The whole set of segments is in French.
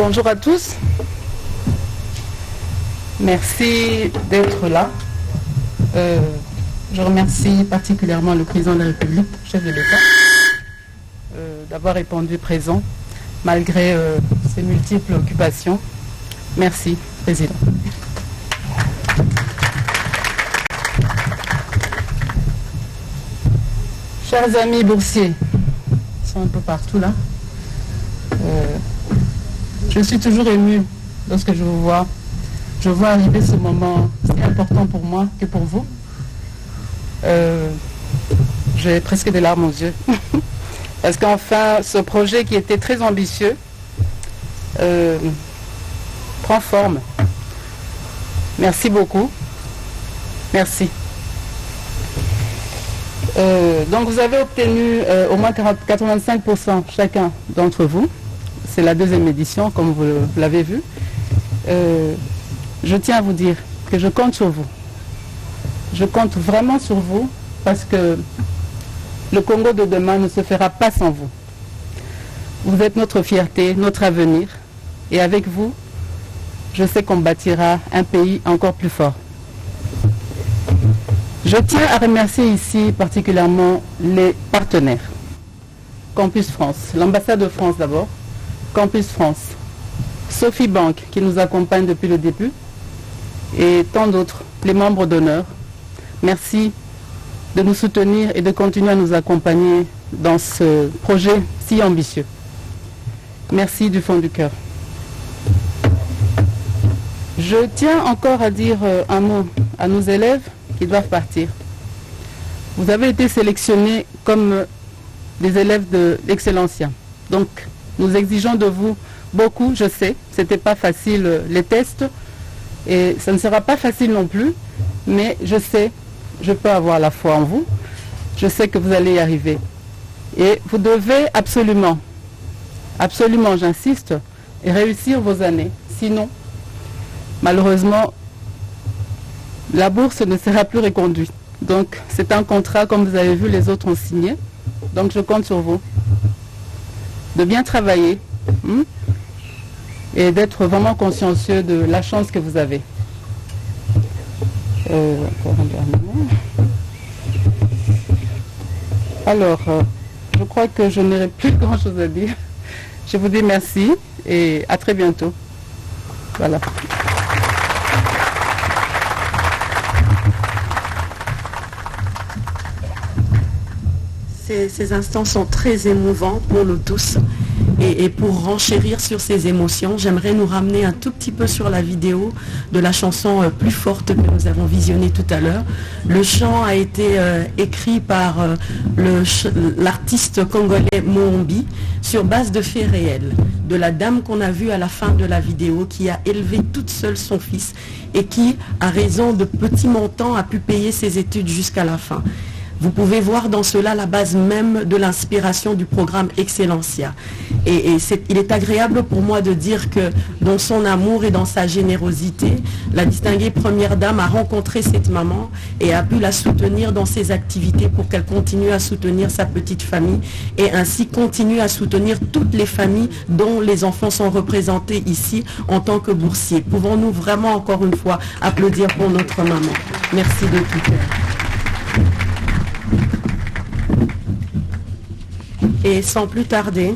Bonjour à tous. Merci d'être là. Je remercie particulièrement le président de la République, chef de l'État, d'avoir répondu présent malgré ses multiples occupations. Merci, président. Chers amis boursiers, ils sont un peu partout là. Je suis toujours émue lorsque je vous vois. Je vois arriver ce moment si important pour moi que pour vous. J'ai presque des larmes aux yeux. Parce qu'enfin, ce projet qui était très ambitieux prend forme. Merci beaucoup. Merci. Donc vous avez obtenu au moins 85% chacun d'entre vous. C'est la deuxième édition, comme vous l'avez vu. Je tiens à vous dire que je compte sur vous. Je compte vraiment sur vous parce que le Congo de demain ne se fera pas sans vous. Vous êtes notre fierté, notre avenir. Et avec vous, je sais qu'on bâtira un pays encore plus fort. Je tiens à remercier ici particulièrement les partenaires. Campus France, l'ambassade de France d'abord, Campus France, Sophie Bank qui nous accompagne depuis le début et tant d'autres, les membres d'honneur. Merci de nous soutenir et de continuer à nous accompagner dans ce projet si ambitieux. Merci du fond du cœur. Je tiens encore à dire un mot à nos élèves qui doivent partir. Vous avez été sélectionnés comme des élèves d'Excellencia. Donc, nous exigeons de vous beaucoup, je sais. Ce n'était pas facile les tests et ça ne sera pas facile non plus, mais je sais, je peux avoir la foi en vous. Je sais que vous allez y arriver. Et vous devez absolument, absolument, j'insiste, réussir vos années. Sinon, malheureusement, la bourse ne sera plus reconduite. Donc, c'est un contrat, comme vous avez vu, les autres ont signé. Donc, je compte sur vous de bien travailler et d'être vraiment consciencieux de la chance que vous avez. Encore un dernier mot. Alors, je crois que je n'aurai plus grand-chose à dire. Je vous dis merci et à très bientôt. Voilà. Ces instants sont très émouvants pour nous tous. Et pour renchérir sur ces émotions, j'aimerais nous ramener un tout petit peu sur la vidéo de la chanson Plus forte que nous avons visionnée tout à l'heure. Le chant a été écrit par l'artiste congolais Mohombi sur base de faits réels. De la dame qu'on a vue à la fin de la vidéo qui a élevé toute seule son fils et qui, à raison de petits montants, a pu payer ses études jusqu'à la fin. Vous pouvez voir dans cela la base même de l'inspiration du programme Excellencia. Et il est agréable pour moi de dire que dans son amour et dans sa générosité, la distinguée première dame a rencontré cette maman et a pu la soutenir dans ses activités pour qu'elle continue à soutenir sa petite famille et ainsi continue à soutenir toutes les familles dont les enfants sont représentés ici en tant que boursiers. Pouvons-nous vraiment encore une fois applaudir pour notre maman? Merci de tout cœur. Et sans plus tarder,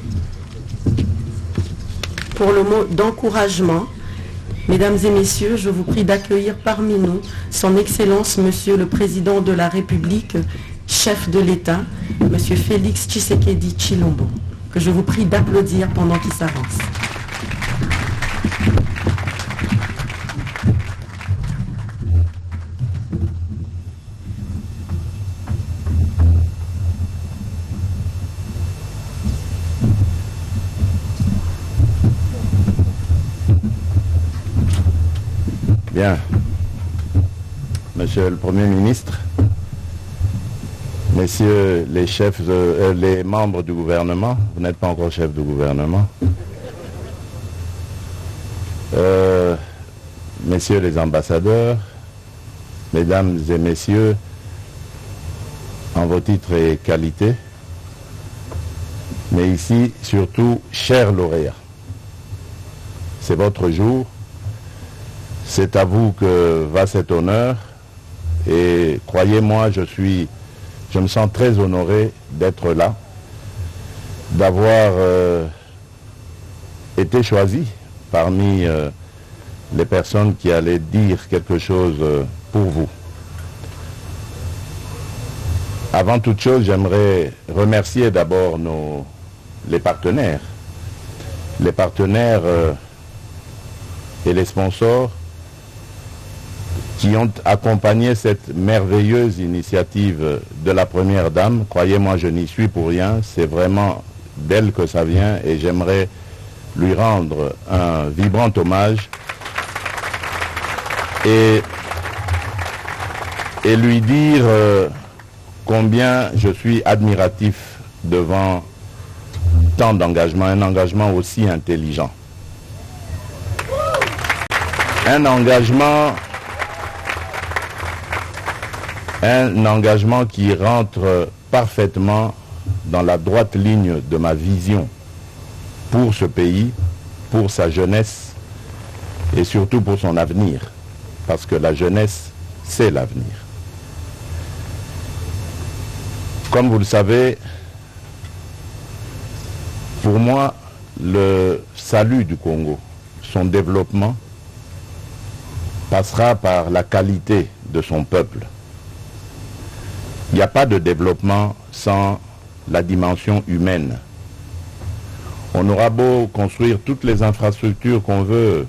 pour le mot d'encouragement, mesdames et messieurs, je vous prie d'accueillir parmi nous son Excellence, Monsieur le Président de la République, chef de l'État, Monsieur Félix Tshisekedi Tshilombo, que je vous prie d'applaudir pendant qu'il s'avance. Bien. Monsieur le Premier ministre, messieurs les chefs, les membres du gouvernement, vous n'êtes pas encore chef du gouvernement, messieurs les ambassadeurs, mesdames et messieurs, en vos titres et qualités, mais ici surtout chers lauréats. c'est votre jour. C'est à vous que va cet honneur. Et croyez-moi, je me sens très honoré d'être là, d'avoir été choisi parmi les personnes qui allaient dire quelque chose pour vous. Avant toute chose, j'aimerais remercier d'abord les partenaires et les sponsors qui ont accompagné cette merveilleuse initiative de la Première Dame. Croyez-moi, je n'y suis pour rien, c'est vraiment d'elle que ça vient et j'aimerais lui rendre un vibrant hommage et lui dire combien je suis admiratif devant tant d'engagement, un engagement aussi intelligent. Un engagement qui rentre parfaitement dans la droite ligne de ma vision pour ce pays, pour sa jeunesse et surtout pour son avenir, parce que la jeunesse, c'est l'avenir. Comme vous le savez, pour moi, le salut du Congo, son développement, passera par la qualité de son peuple. Il n'y a pas de développement sans la dimension humaine. On aura beau construire toutes les infrastructures qu'on veut,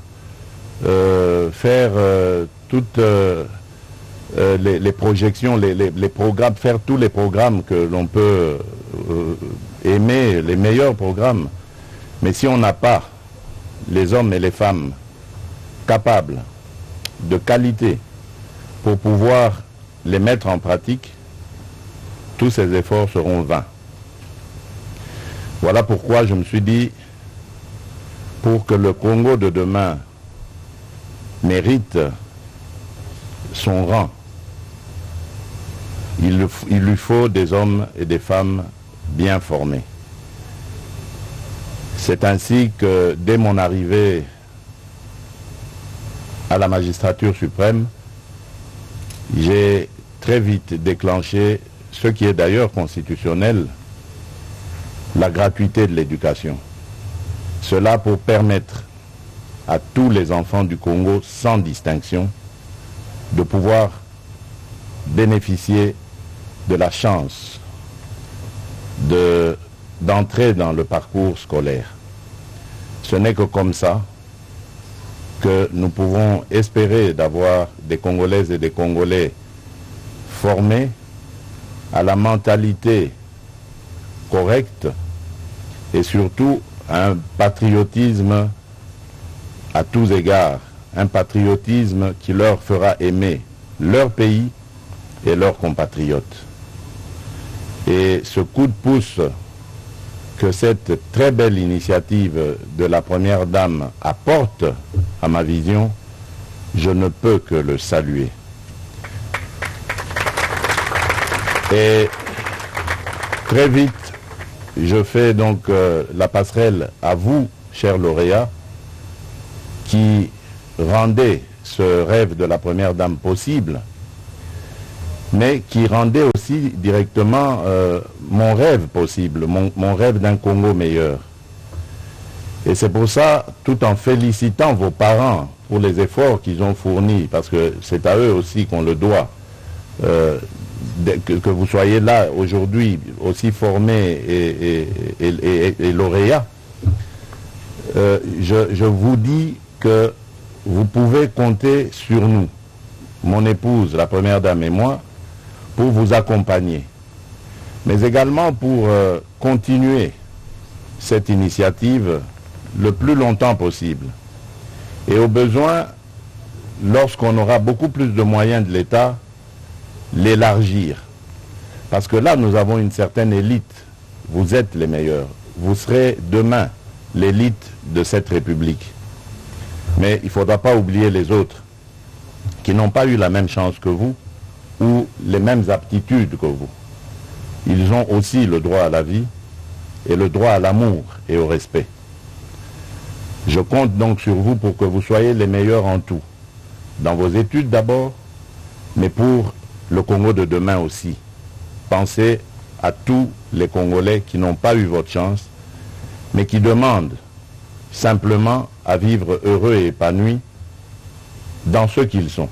faire toutes les projections, les programmes, faire tous les programmes que l'on peut aimer, les meilleurs programmes. Mais si on n'a pas les hommes et les femmes capables, de qualité, pour pouvoir les mettre en pratique, tous ces efforts seront vains. Voilà pourquoi je me suis dit, pour que le Congo de demain mérite son rang, il lui faut des hommes et des femmes bien formés. C'est ainsi que dès mon arrivée à la magistrature suprême, j'ai très vite déclenché ce qui est d'ailleurs constitutionnel, la gratuité de l'éducation. Cela pour permettre à tous les enfants du Congo, sans distinction, de pouvoir bénéficier de la chance d'entrer dans le parcours scolaire. Ce n'est que comme ça que nous pouvons espérer d'avoir des Congolaises et des Congolais formés à la mentalité correcte et surtout à un patriotisme à tous égards, un patriotisme qui leur fera aimer leur pays et leurs compatriotes. Et ce coup de pouce que cette très belle initiative de la Première Dame apporte à ma vision, je ne peux que le saluer. Et très vite, je fais donc la passerelle à vous, chers lauréats, qui rendez ce rêve de la Première Dame possible, mais qui rendait aussi directement mon rêve possible, mon rêve d'un Congo meilleur. Et c'est pour ça, tout en félicitant vos parents pour les efforts qu'ils ont fournis, parce que c'est à eux aussi qu'on le doit, que vous soyez là aujourd'hui aussi formés et lauréats, je vous dis que vous pouvez compter sur nous, mon épouse, la Première Dame et moi, pour vous accompagner, mais également pour continuer cette initiative le plus longtemps possible. Et au besoin, lorsqu'on aura beaucoup plus de moyens de l'État, l'élargir. Parce que là, nous avons une certaine élite. Vous êtes les meilleurs. Vous serez demain l'élite de cette République. Mais il ne faudra pas oublier les autres qui n'ont pas eu la même chance que vous ou les mêmes aptitudes que vous. Ils ont aussi le droit à la vie et le droit à l'amour et au respect. Je compte donc sur vous pour que vous soyez les meilleurs en tout. Dans vos études d'abord, mais pour le Congo de demain aussi. Pensez à tous les Congolais qui n'ont pas eu votre chance, mais qui demandent simplement à vivre heureux et épanouis dans ce qu'ils sont.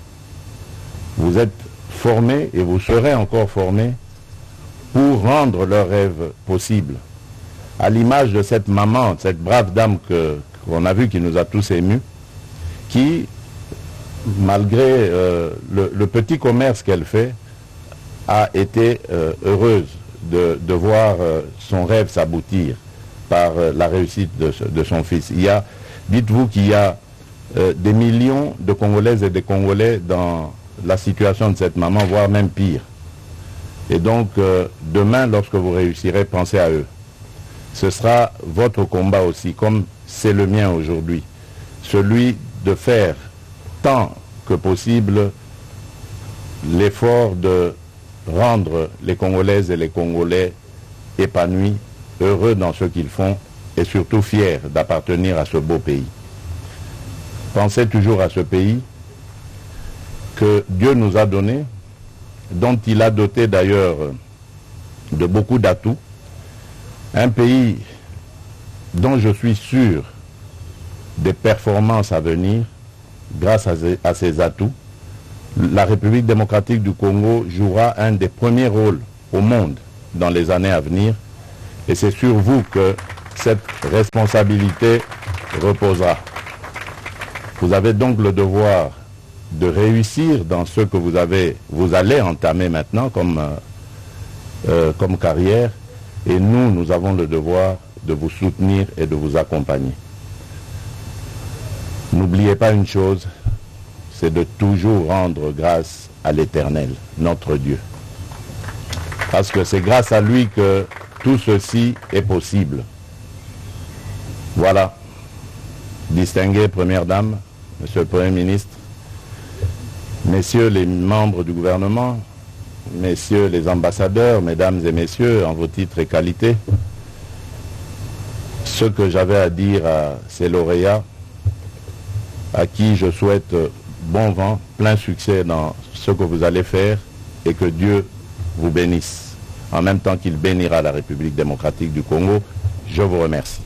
Vous êtes formés et vous serez encore formés pour rendre leurs rêves possibles. À l'image de cette maman, cette brave dame qu'on a vue, qui nous a tous émus, qui, malgré le petit commerce qu'elle fait, a été heureuse de voir son rêve s'aboutir par la réussite de son fils. Dites-vous qu'il y a des millions de Congolaises et de Congolais dans la situation de cette maman, voire même pire. Et donc, demain, lorsque vous réussirez, pensez à eux. Ce sera votre combat aussi, comme c'est le mien aujourd'hui. Celui de faire tant que possible l'effort de rendre les Congolaises et les Congolais épanouis, heureux dans ce qu'ils font et surtout fiers d'appartenir à ce beau pays. Pensez toujours à ce pays que Dieu nous a donné, dont il a doté d'ailleurs de beaucoup d'atouts. Un pays dont je suis sûr des performances à venir grâce à ses atouts. La République démocratique du Congo jouera un des premiers rôles au monde dans les années à venir. Et c'est sur vous que cette responsabilité reposera. Vous avez donc le devoir de réussir dans ce que vous allez entamer maintenant comme carrière. Et nous avons le devoir de vous soutenir et de vous accompagner. N'oubliez pas une chose, c'est de toujours rendre grâce à l'Éternel, notre Dieu. Parce que c'est grâce à lui que tout ceci est possible. Voilà, distinguée Première Dame, Monsieur le Premier ministre, Messieurs les membres du gouvernement, Messieurs les ambassadeurs, Mesdames et Messieurs, en vos titres et qualités, ce que j'avais à dire à ces lauréats, à qui je souhaite bon vent, plein succès dans ce que vous allez faire et que Dieu vous bénisse, en même temps qu'il bénira la République démocratique du Congo. Je vous remercie.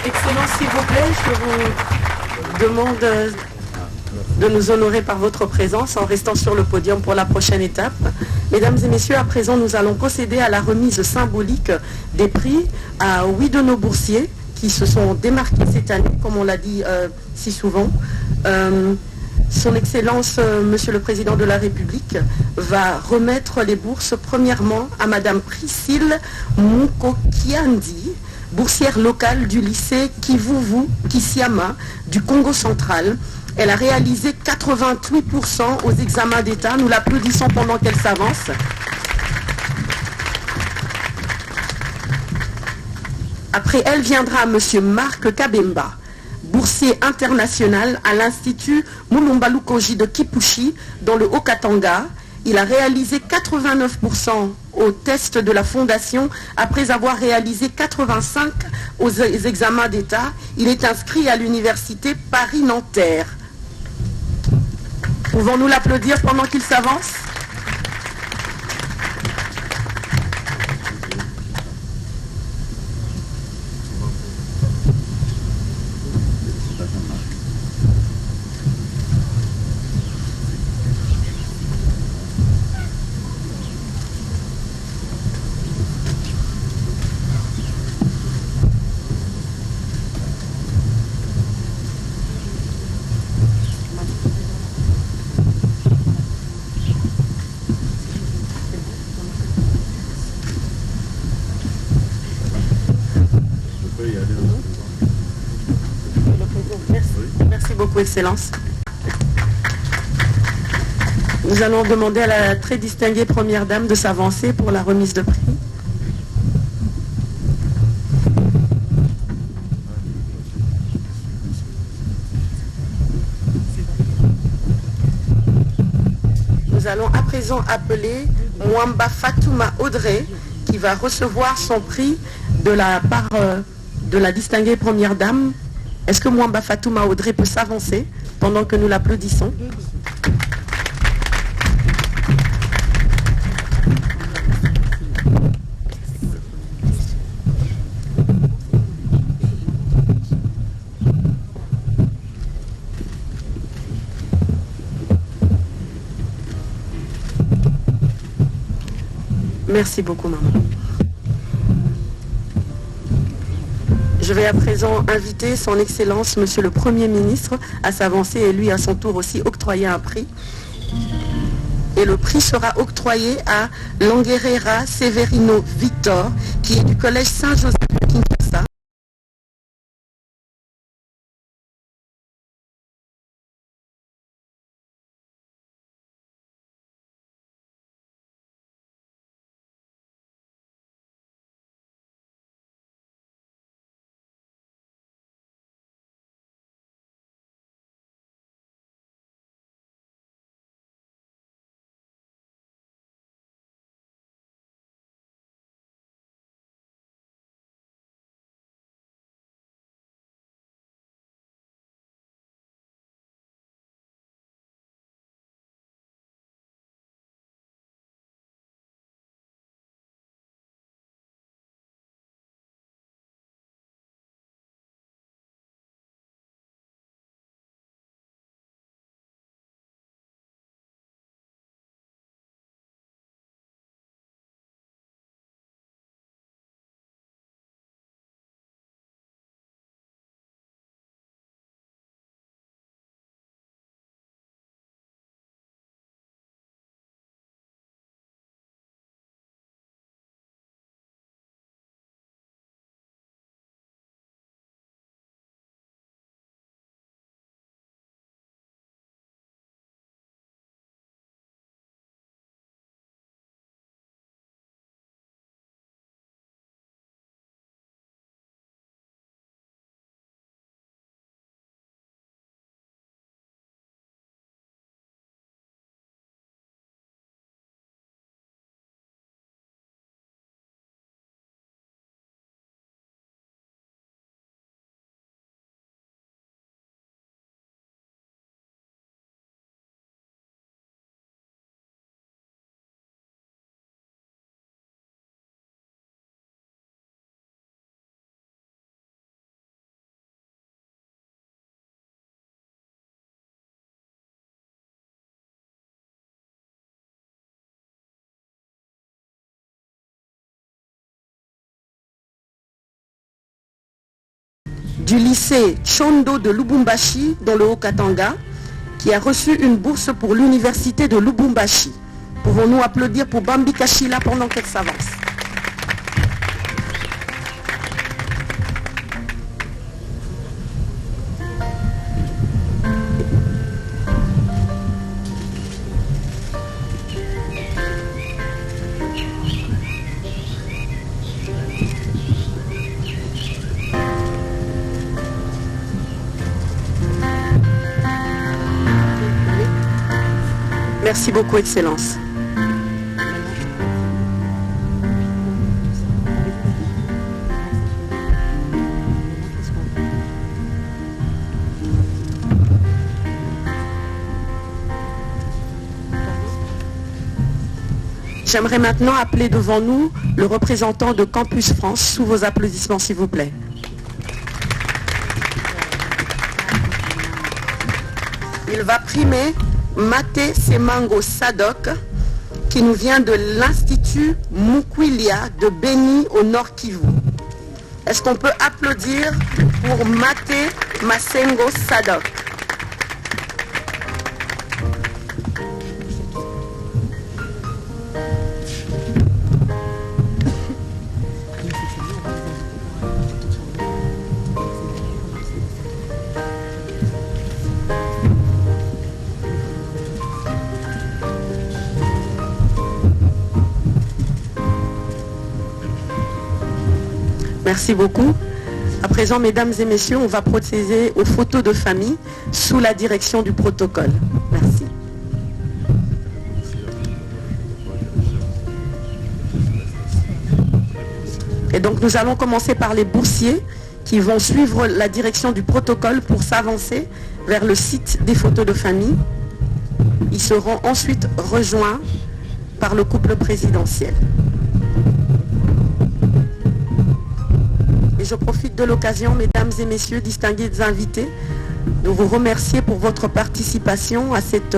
Excellence, s'il vous plaît, je vous demande de nous honorer par votre présence en restant sur le podium pour la prochaine étape. Mesdames et messieurs, à présent, nous allons procéder à la remise symbolique des prix à 8 de nos boursiers qui se sont démarqués cette année, comme on l'a dit si souvent. Son Excellence, Monsieur le Président de la République, va remettre les bourses premièrement à Madame Priscille Mukokiandi, boursière locale du lycée Kivuvu Kisiama du Congo central. Elle a réalisé 88% aux examens d'État. Nous l'applaudissons pendant qu'elle s'avance. Après elle viendra Monsieur Marc Kabemba, boursier international à l'Institut Mulumbalukoji de Kipushi, dans le Haut-Katanga. Il a réalisé 89% au test de la Fondation après avoir réalisé 85% aux examens d'État. Il est inscrit à l'Université Paris-Nanterre. Pouvons-nous l'applaudir pendant qu'il s'avance ? Merci beaucoup, Excellence. Nous allons demander à la très distinguée Première Dame de s'avancer pour la remise de prix. Nous allons à présent appeler Mwamba Fatouma Audrey, qui va recevoir son prix de la part de la distinguée Première Dame Est-ce que Mwamba Fatouma Audrey peut s'avancer pendant que nous l'applaudissons? Merci beaucoup, maman. Je vais à présent inviter son Excellence, Monsieur le Premier ministre, à s'avancer et lui, à son tour aussi, octroyer un prix. Et le prix sera octroyé à Languerera Severino Victor, qui est du Collège Saint-Joseph de Kinshasa. Du lycée Chondo de Lubumbashi, dans le Haut-Katanga, qui a reçu une bourse pour l'université de Lubumbashi. Pouvons-nous applaudir pour Bambi Kachila pendant qu'elle s'avance? Merci beaucoup, Excellence. J'aimerais maintenant appeler devant nous le représentant de Campus France, sous vos applaudissements, s'il vous plaît. Il va primer Maté Semango Sadok, qui nous vient de l'Institut Mukwilia de Beni au Nord Kivu. Est-ce qu'on peut applaudir pour Maté Masengo Sadok? Merci beaucoup. À présent, mesdames et messieurs, on va procéder aux photos de famille sous la direction du protocole. Merci. Et donc, nous allons commencer par les boursiers qui vont suivre la direction du protocole pour s'avancer vers le site des photos de famille. Ils seront ensuite rejoints par le couple présidentiel. Et je profite de l'occasion, mesdames et messieurs, distingués invités, de vous remercier pour votre participation à cette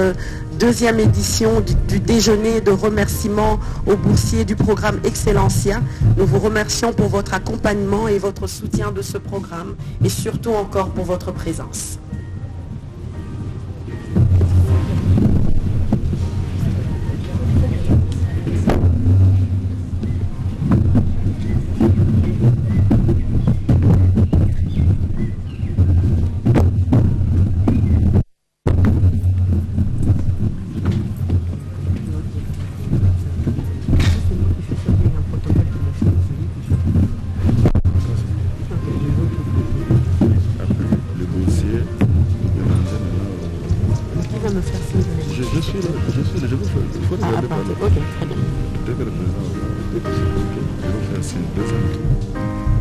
deuxième édition du déjeuner de remerciements aux boursiers du programme Excellencia. Nous vous remercions pour votre accompagnement et votre soutien de ce programme et surtout encore pour votre présence. Ok, très bien. Dès que le président va faire signe, deuxième tour.